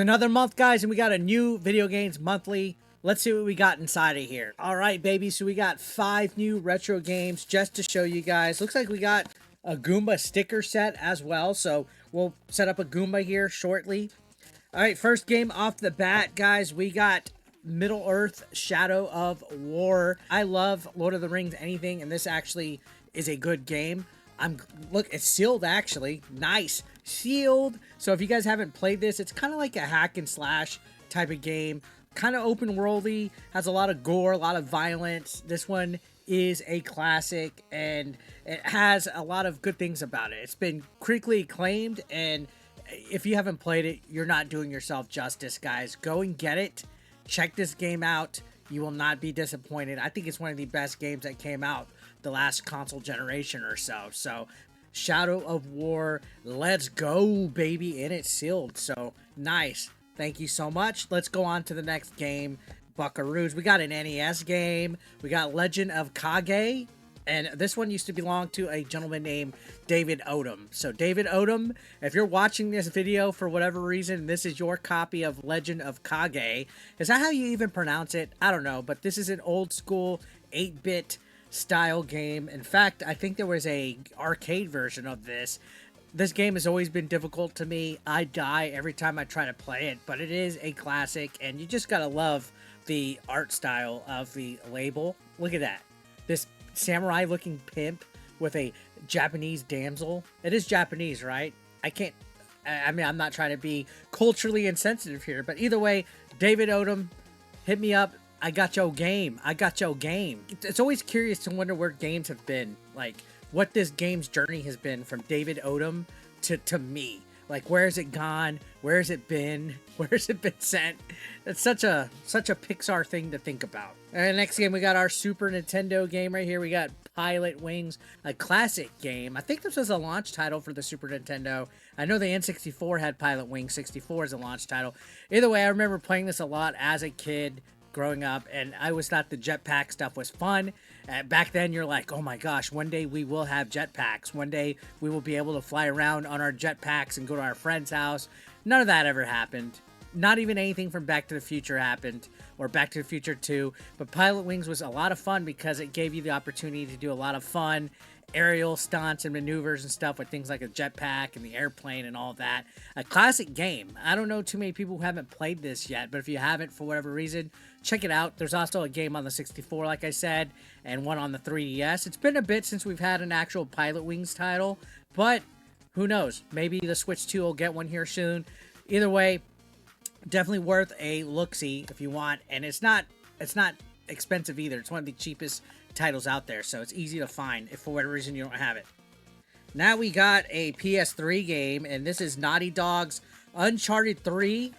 another month, guys, and we got a new Video Games Monthly. Let's see what we got inside of here. All right, baby, so we got 5 new retro games just to show you guys. Looks like we got a Goomba sticker set as well, so we'll set up a Goomba here shortly. All right, first game off the bat, guys, we got Middle-earth: Shadow of War. I love Lord of the Rings anything, and this actually is a good game. Look, it's sealed actually. Nice. Sealed. So if you guys haven't played this, it's kind of like a hack and slash type of game. Kind of open worldy, has a lot of gore, a lot of violence. This one is a classic and it has a lot of good things about it. It's been critically acclaimed, and if you haven't played it, you're not doing yourself justice, guys. Go and get it. Check this game out. You will not be disappointed. I think it's one of the best games that came out the last console generation or so. So Shadow of War, let's go, baby. And it's sealed, so nice. Thank you so much. Let's go on to the next game, Buckaroos. We got an NES game. We got Legend of Kage, and this one used to belong to a gentleman named David Odom. So David Odom, if you're watching this video for whatever reason, this is your copy of Legend of Kage. Is that how you even pronounce it? I don't know, but this is an old school 8-bit style game. In fact, I think there was a arcade version of this. This game has always been difficult to me. I die every time I try to play it, but it is a classic, and you just gotta love the art style of the label. Look at that. This samurai looking pimp with a Japanese damsel. It is Japanese, right? I mean, I'm not trying to be culturally insensitive here, but either way, David Odom, hit me up. I got your game. I got your game. It's always curious to wonder where games have been, like what this game's journey has been from David Odom to me. Like, where has it gone? Where has it been? Where has it been sent? It's such a Pixar thing to think about. And next game, we got our Super Nintendo game right here. We got Pilot Wings, a classic game. I think this was a launch title for the Super Nintendo. I know the N64 had Pilot Wings 64 as a launch title. Either way, I remember playing this a lot as a kid growing up, and I always thought the jetpack stuff was fun. Back then, you're like, oh my gosh, one day we will have jetpacks. One day we will be able to fly around on our jetpacks and go to our friend's house. None of that ever happened. Not even anything from Back to the Future happened, or Back to the Future 2. But Pilot Wings was a lot of fun because it gave you the opportunity to do a lot of fun aerial stunts and maneuvers and stuff with things like a jetpack and the airplane and all that. A classic game. I don't know too many people who haven't played this yet, but if you haven't for whatever reason, check it out. There's also a game on the 64, like I said, and one on the 3DS. It's been a bit since we've had an actual Pilot Wings title, but who knows? Maybe the Switch 2 will get one here soon. Either way, definitely worth a look-see if you want, and it's not expensive either. It's one of the cheapest titles out there, so it's easy to find if for whatever reason you don't have it. Now we got a PS3 game, and this is Naughty Dog's Uncharted 3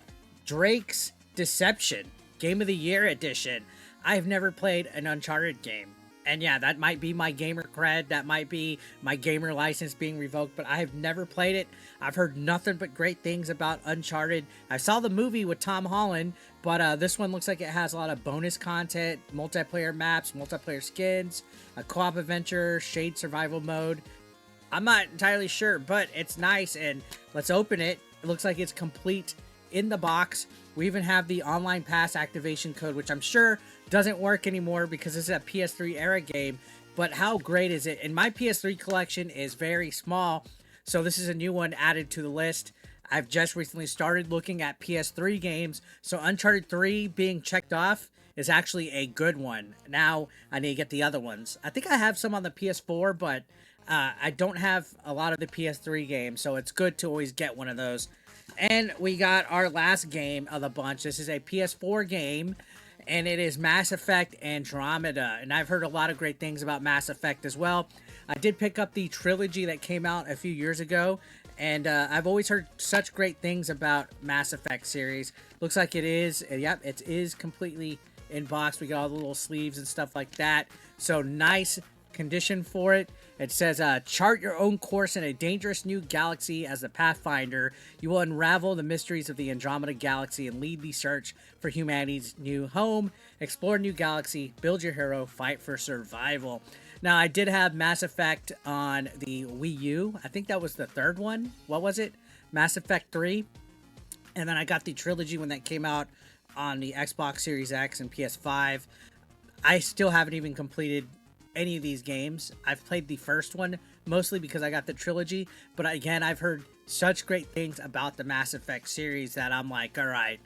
Drake's Deception Game of the Year Edition. I've never played an Uncharted game, and yeah, that might be my gamer cred, that might be my gamer license being revoked, but I have never played it. I've heard nothing but great things about Uncharted. I saw the movie with Tom Holland, but this one looks like it has a lot of bonus content, multiplayer maps, multiplayer skins, a co-op adventure, shade survival mode. I'm not entirely sure, but it's nice, and let's open it. It looks like it's complete in the box. We even have the online pass activation code, which I'm sure doesn't work anymore because this is a PS3 era game, but how great is it? And my PS3 collection is very small, so this is a new one added to the list. I've just recently started looking at PS3 games, so Uncharted 3 being checked off is actually a good one. Now I need to get the other ones. I think I have some on the PS4, but I don't have a lot of the PS3 games, so it's good to always get one of those. And we got our last game of the bunch. This is a PS4 game, and it is Mass Effect Andromeda. And I've heard a lot of great things about Mass Effect as well. I did pick up the trilogy that came out a few years ago, and I've always heard such great things about Mass Effect series. Looks like it is. Yep, it is completely in box. We got all the little sleeves and stuff like that. So nice condition for it. It says, chart your own course in a dangerous new galaxy as the Pathfinder. You will unravel the mysteries of the Andromeda Galaxy and lead the search for humanity's new home. Explore a new galaxy, build your hero, fight for survival. Now, I did have Mass Effect on the Wii U. I think that was the third one. What was it? Mass Effect 3. And then I got the trilogy when that came out on the Xbox Series X and PS5. I still haven't even completed any of these games. I've played the first one mostly because I got the trilogy, but again, I've heard such great things about the Mass Effect series that I'm like, all right,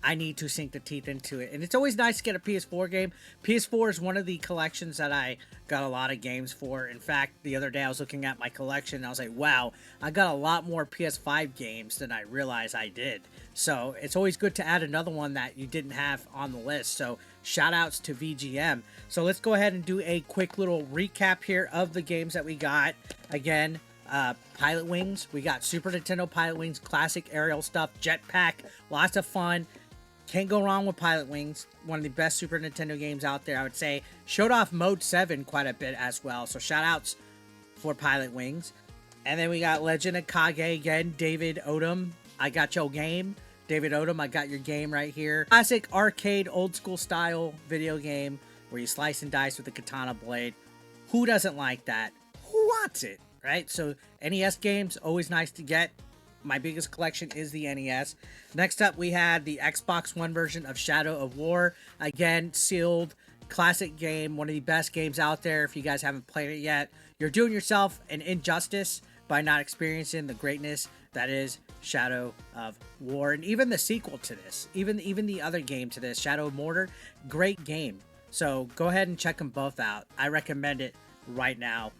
I need to sink the teeth into it. And it's always nice to get a PS4 game. PS4 is one of the collections that I got a lot of games for. In fact, the other day I was looking at my collection and I was like, wow, I got a lot more PS5 games than I realized I did. So it's always good to add another one that you didn't have on the list. So shout outs to VGM. So let's go ahead and do a quick little recap here of the games that we got. Again, Pilot Wings. We got Super Nintendo Pilot Wings, classic aerial stuff, jetpack, lots of fun. Can't go wrong with Pilot Wings. One of the best Super Nintendo games out there, I would say. Showed off Mode 7 quite a bit as well. So shout outs for Pilot Wings. And then we got Legend of Kage again. David Odom, I got your game. David Odom, I got your game right here. Classic arcade, old school style video game where you slice and dice with a katana blade. Who doesn't like that? Who wants it, right? So NES games, always nice to get. My biggest collection is the NES. Next up, we had the Xbox One version of Shadow of War. Again, sealed, classic game, one of the best games out there. If you guys haven't played it yet, you're doing yourself an injustice by not experiencing the greatness that is Shadow of War. And even the sequel to this, even the other game to this, Shadow of Mordor, great game. So go ahead and check them both out. I recommend it right now.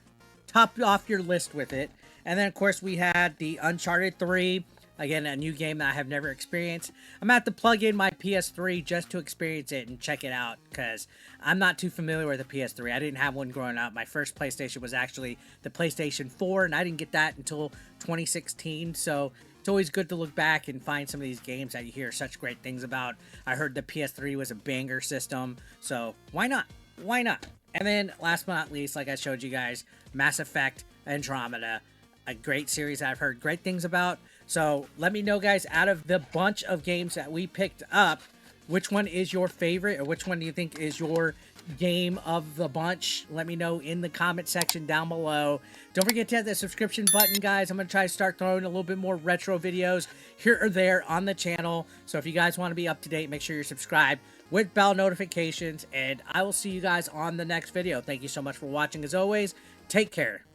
Top off your list with it. And then, of course, we had the Uncharted 3. Again, a new game that I have never experienced. I'm going to have to plug in my PS3 just to experience it and check it out, because I'm not too familiar with the PS3. I didn't have one growing up. My first PlayStation was actually the PlayStation 4, and I didn't get that until 2016. So it's always good to look back and find some of these games that you hear such great things about. I heard the PS3 was a banger system, so why not? Why not? And then, last but not least, like I showed you guys, Mass Effect Andromeda. A great series I've heard great things about. So let me know, guys, out of the bunch of games that we picked up, which one is your favorite, or which one do you think is your game of the bunch? Let me know in the comment section down below. Don't forget to hit the subscription button, guys. I'm going to try to start throwing a little bit more retro videos here or there on the channel. So if you guys want to be up to date, make sure you're subscribed with bell notifications, and I will see you guys on the next video. Thank you so much for watching. As always, take care.